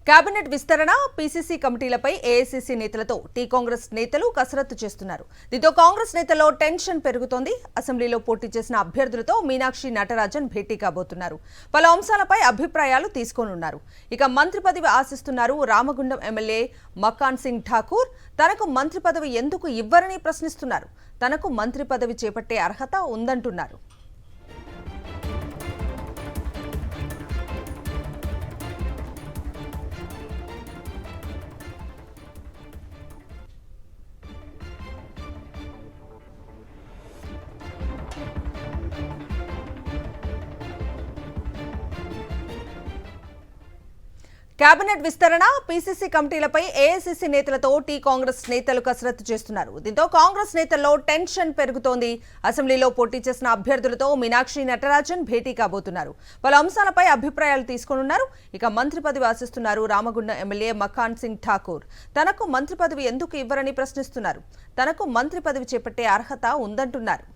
Cabinet విస్తరణ PCC కమిటీలపై AICC నేతలతో tea Congress నేతలు కసరత్తు చేస్తున్నారు. దీంతో కాంగ్రెస్ నేతల్లో టెన్షన్ పెరుగుతోంది. అసెంబ్లీలో పోటీ చేసిన అభ్యర్థులతో మీనాక్షి నటరాజన్ భేటీ కాబోతున్నారు. పలు అంశాలపై అభిప్రాయాలు తీసుకోనున్నారు. ఇక మంత్రి పదవి ఆశిస్తున్నారు. రామగుండం ఎమ్మెల్యే మకాన్ సింగ్ ఠాకూర్ తనకు మంత్రి పదవి ఎందుకు ఇవ్వరని ప్రశ్నిస్తున్నారు. తనకు మంత్రి పదవి చేపట్టే అర్హత ఉందంటున్నారు. కేబినెట్ విస్తరణ పీసీసీ కమిటీలపై ఏఐసీసీ నేతలతో టీ కాంగ్రెస్ నేతలు కసరత్తు చేస్తున్నారు. దీంతో కాంగ్రెస్ నేతల్లో టెన్షన్ పెరుగుతోంది. అసెంబ్లీలో పోటీ చేసిన అభ్యర్థులతో మీనాక్షి నటరాజన్ భేటీ కాబోతున్నారు. పలు అంశాలపై అభిప్రాయాలు తీసుకోనున్నారు. ఇక మంత్రి పదవి ఆశిస్తున్నారు. రామగుండం ఎమ్మెల్యే మకాన్ సింగ్ ఠాకూర్ తనకు మంత్రి పదవి ఎందుకు ఇవ్వరని ప్రశ్నిస్తున్నారు. తనకు మంత్రి పదవి చేపట్టే అర్హత ఉందంటున్నారు.